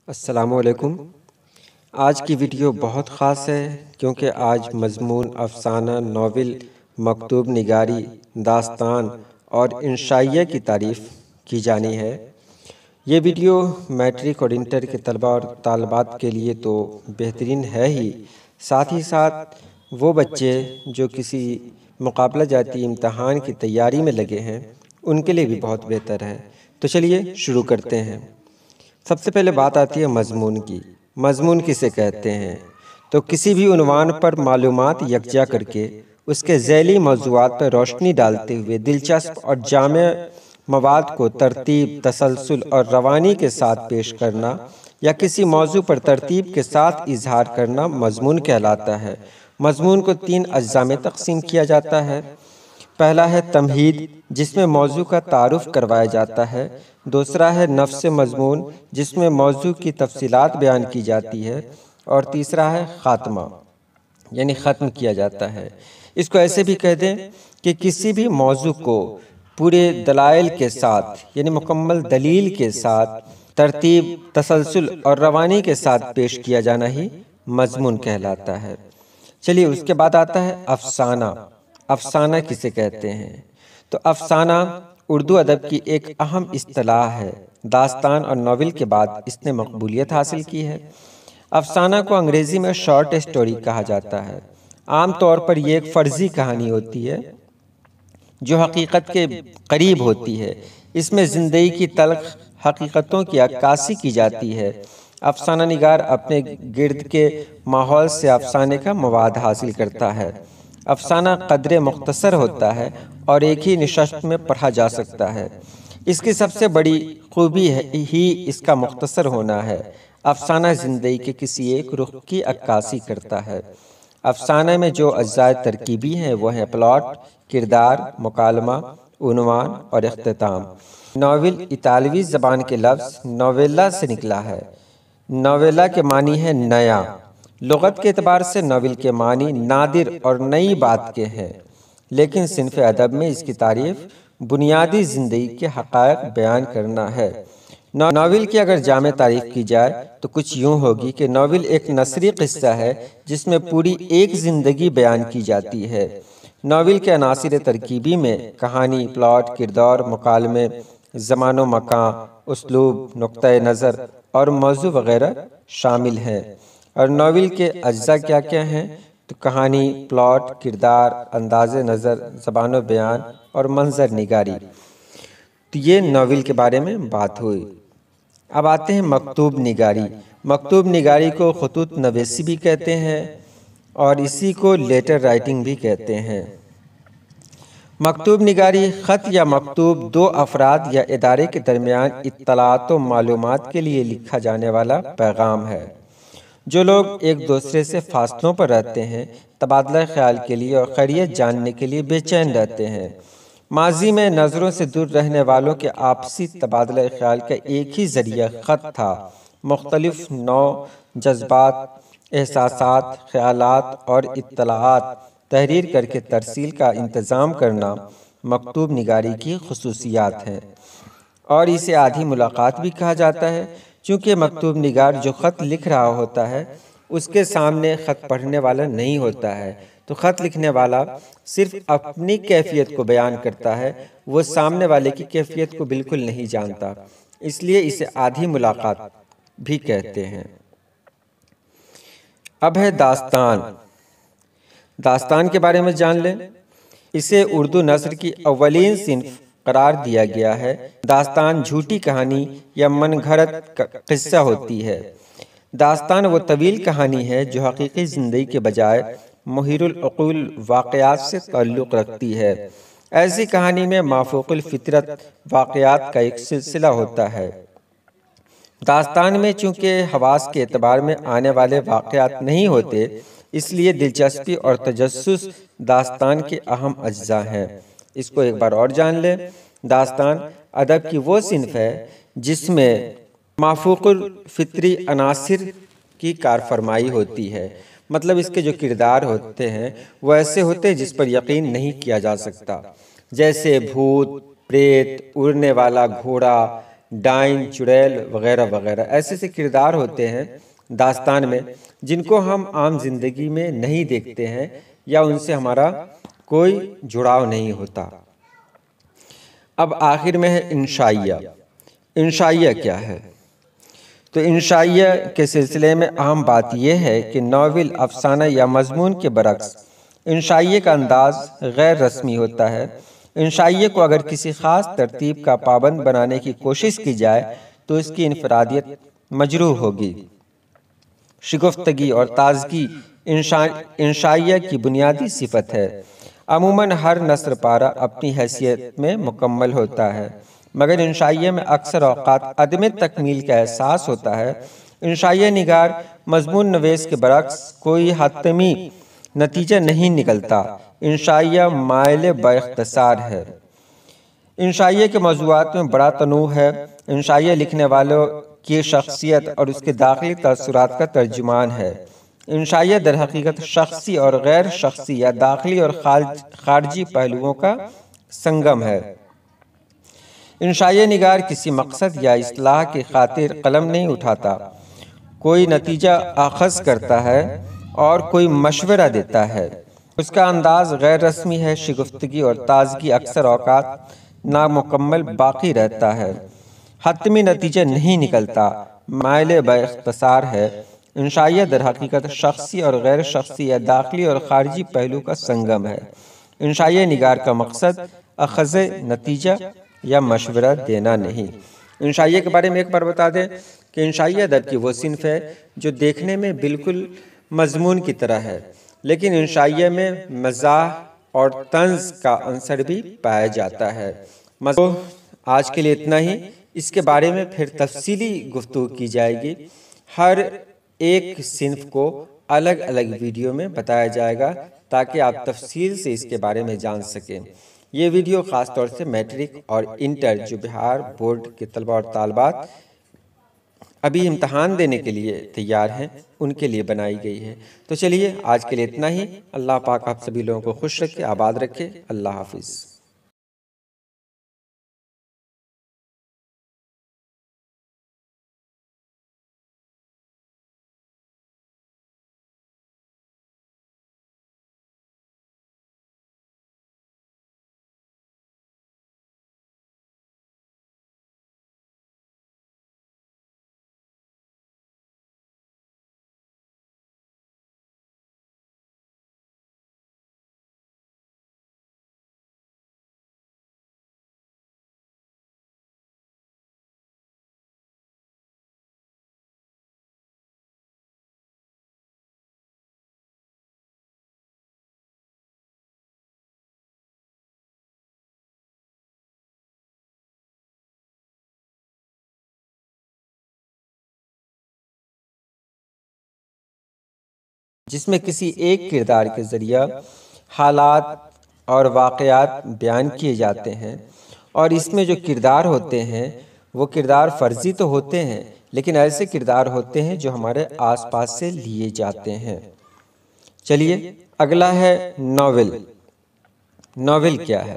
السلام علیکم۔ آج کی ویڈیو بہت خاص ہے کیونکہ آج مضمون افسانہ، ناول، مکتوب نگاری، داستان اور انشائیہ کی تعریف کی جانی ہے۔ یہ ویڈیو میٹرک اور انٹر کے طلبہ اور طالبات کے لیے تو بہترین ہے ہی، ساتھ ہی ساتھ وہ بچے جو کسی مقابلہ جاتی امتحان کی تیاری میں لگے ہیں ان کے لیے بھی بہت بہتر ہے۔ تو چلیے شروع کرتے ہیں۔ سب سے پہلے بات آتی ہے مضمون کی۔ مضمون کسے کہتے ہیں؟ تو کسی بھی عنوان پر معلومات یکجا کر کے اس کے ذیلی موضوعات پر روشنی ڈالتے ہوئے دلچسپ اور جامع مواد کو ترتیب، تسلسل اور روانی کے ساتھ پیش کرنا یا کسی موضوع پر ترتیب کے ساتھ اظہار کرنا مضمون کہلاتا ہے۔ مضمون کو 3 اجزاء میں تقسیم کیا جاتا ہے۔ پہلا ہے تمہید، جس میں موضوع کا تعارف کروایا جاتا ہے۔ دوسرا ہے نفس مضمون، جس میں موضوع کی تفصیلات بیان کی جاتی ہے۔ اور تیسرا ہے خاتمہ، یعنی ختم کیا جاتا ہے۔ اس کو ایسے بھی کہہ دیں کہ کسی بھی موضوع کو پورے دلائل کے ساتھ، یعنی مکمل دلیل کے ساتھ، ترتیب، تسلسل اور روانی کے ساتھ پیش کیا جانا ہی مضمون کہلاتا ہے۔ چلیے اس کے بعد آتا ہے افسانہ۔ افسانہ کسے کہتے ہیں؟ تو افسانہ اردو ادب کی ایک اہم اصطلاح ہے۔ داستان اور ناول کے بعد اس نے مقبولیت حاصل کی ہے۔ افسانہ کو انگریزی میں شارٹ اسٹوری کہا جاتا ہے۔ عام طور پر یہ ایک فرضی کہانی ہوتی ہے جو حقیقت کے قریب ہوتی ہے۔ اس میں زندگی کی تلخ حقیقتوں کی عکاسی کی جاتی ہے۔ افسانہ نگار اپنے گرد کے ماحول سے افسانے کا مواد حاصل کرتا ہے۔ افسانہ قدرے مختصر ہوتا ہے اور ایک ہی نشست میں پڑھا جا سکتا ہے۔ اس کی سب سے بڑی خوبی ہی اس کا مختصر ہونا ہے۔ افسانہ زندگی کے کسی ایک رخ کی عکاسی کرتا ہے۔ افسانہ میں جو اجزاء ترکیبی ہیں وہ ہیں پلاٹ، کردار، مکالمہ، عنوان اور اختتام۔ ناول اطالوی زبان کے لفظ نویلا سے نکلا ہے۔ نویلا کے معنی ہے نیا۔ لغت کے اعتبار سے ناول کے معنی نادر اور نئی بات کے ہیں، لیکن صنف ادب میں اس کی تعریف بنیادی زندگی کے حقائق بیان کرنا ہے۔ ناول کی اگر جامع تعریف کی جائے تو کچھ یوں ہوگی کہ ناول ایک نثری قصہ ہے جس میں پوری ایک زندگی بیان کی جاتی ہے۔ ناول کے عناصر ترکیبی میں کہانی، پلاٹ، کردار، مکالمے، زمان و مکان، اسلوب، نقطۂ نظر اور موضوع وغیرہ شامل ہیں۔ اور ناول کے اجزاء کیا کیا ہیں؟ تو کہانی، پلاٹ، کردار، انداز نظر، زبان و بیان اور منظر نگاری۔ تو یہ ناول کے بارے میں بات ہوئی۔ اب آتے ہیں مکتوب نگاری۔ مکتوب نگاری کو خطوط نویسی بھی کہتے ہیں اور اسی کو لیٹر رائٹنگ بھی کہتے ہیں۔ مکتوب نگاری خط یا مکتوب 2 افراد یا ادارے کے درمیان اطلاعات و معلومات کے لیے لکھا جانے والا پیغام ہے۔ جو لوگ ایک دوسرے سے فاصلوں پر رہتے ہیں، تبادلہ خیال کے لیے اور خیریت جاننے کے لیے بے چین رہتے ہیں۔ ماضی میں نظروں سے دور رہنے والوں کے آپسی تبادلہ خیال کا ایک ہی ذریعہ خط تھا۔ مختلف نوع جذبات، احساسات، خیالات اور اطلاعات تحریر کر کے ترسیل کا انتظام کرنا مکتوب نگاری کی خصوصیات ہیں، اور اسے آدھی ملاقات بھی کہا جاتا ہے، چونکہ مکتوب نگار جو خط لکھ رہا ہوتا ہے اس کے سامنے خط پڑھنے والا نہیں ہوتا ہے، تو خط لکھنے والا صرف اپنی کیفیت کو بیان کرتا ہے، وہ سامنے والے کی کیفیت کو بالکل نہیں جانتا، اس لیے اسے آدھی ملاقات بھی کہتے ہیں۔ اب ہے داستان۔ داستان کے بارے میں جان لیں۔ اسے اردو نثر کی اولین صنف قرار دیا گیا ہے۔ داستان جھوٹی کہانی یا من گھڑت قصہ ہوتی ہے۔ داستان وہ طویل کہانی ہے جو حقیقی زندگی کے بجائے محیر العقول واقعات سے تعلق رکھتی ہے۔ ایسی کہانی میں مافوق الفطرت واقعات کا ایک سلسلہ ہوتا ہے۔ داستان میں چونکہ حواس کے اعتبار میں آنے والے واقعات نہیں ہوتے، اس لیے دلچسپی اور تجسس داستان کے اہم اجزاء ہیں۔ اس کو ایک بار اور جان لیں۔ داستان ادب کی وہ صنف ہے جس میں مافوق الفطری عناصر کی کارفرمائی ہوتی ہے، مطلب اس کے جو کردار ہوتے ہیں وہ ایسے ہوتے ہیں جس پر یقین نہیں کیا جا سکتا، جیسے بھوت، پریت، اڑنے والا گھوڑا، ڈائن، چڑیل وغیرہ وغیرہ ایسے سے کردار ہوتے ہیں داستان میں جن کو ہم عام زندگی میں نہیں دیکھتے ہیں یا ان سے ہمارا کوئی جڑاؤ نہیں ہوتا۔ اب آخر میں ہے انشائیہ۔ انشائیہ کیا ہے؟ تو انشائیہ کے سلسلے میں اہم بات یہ ہے کہ ناول، افسانہ یا مضمون کے برعکس انشائیہ کا انداز غیر رسمی ہوتا ہے۔ انشائیہ کو اگر کسی خاص ترتیب کا پابند بنانے کی کوشش کی جائے تو اس کی انفرادیت مجروح ہوگی۔ شگفتگی اور تازگی انشائیہ کی بنیادی صفت ہے۔ عموماً ہر نثر پارہ اپنی حیثیت میں مکمل ہوتا ہے، مگر انشائیہ میں اکثر اوقات عدم تکمیل کا احساس ہوتا ہے۔ انشائیہ نگار مضمون نویس کے برعکس کوئی حتمی نتیجہ نہیں نکلتا۔ انشائیہ مائل باختصار ہے۔ انشائیہ کے موضوعات میں بڑا تنوع ہے۔ انشائیہ لکھنے والوں کی شخصیت اور اس کے داخلی تاثرات کا ترجمان ہے۔ انشائیہ در حقیقت شخصی اور غیر شخصی یا داخلی اور خارجی پہلوؤں کا سنگم ہے۔ انشائیہ نگار کسی مقصد یا اصلاح کی خاطر قلم نہیں اٹھاتا، کوئی نتیجہ اخذ کرتا ہے اور کوئی مشورہ دیتا ہے۔ اس کا انداز غیر رسمی ہے۔ شگفتگی اور تازگی اکثر اوقات نامکمل باقی رہتا ہے۔ حتمی نتیجہ نہیں نکلتا، مائل باختصار ہے۔ انشائیہ در حقیقت شخصی اور غیر شخصی یا داخلی اور خارجی پہلو کا سنگم ہے۔ انشائیہ نگار کا مقصد اخذ نتیجہ یا مشورہ دینا نہیں۔ انشائیہ کے بارے میں ایک بار بتا دیں کہ انشائیہ ادب کی وہ صنف ہے جو دیکھنے میں بالکل مضمون کی طرح ہے، لیکن انشائیہ میں مزاح اور طنز کا عنصر بھی پایا جاتا ہے۔ آج کے لیے اتنا ہی۔ اس کے بارے میں پھر تفصیلی گفتگو کی جائے گی۔ ہر ایک صنف کو الگ الگ ویڈیو میں بتایا جائے گا تاکہ آپ تفصیل سے اس کے بارے میں جان سکیں۔ یہ ویڈیو خاص طور سے میٹرک اور انٹر جو بہار بورڈ کے طلبہ اور طالبات ابھی امتحان دینے کے لیے تیار ہیں ان کے لیے بنائی گئی ہے۔ تو چلیے آج کے لیے اتنا ہی۔ اللہ پاک آپ سبھی لوگوں کو خوش رکھے، آباد رکھے۔ اللہ حافظ۔ جس میں کسی ایک کردار کے ذریعہ حالات اور واقعات بیان کیے جاتے ہیں، اور اس میں جو کردار ہوتے ہیں وہ کردار فرضی تو ہوتے ہیں لیکن ایسے کردار ہوتے ہیں جو ہمارے آس پاس سے لیے جاتے ہیں۔ چلیے اگلا ہے ناول۔ ناول کیا ہے؟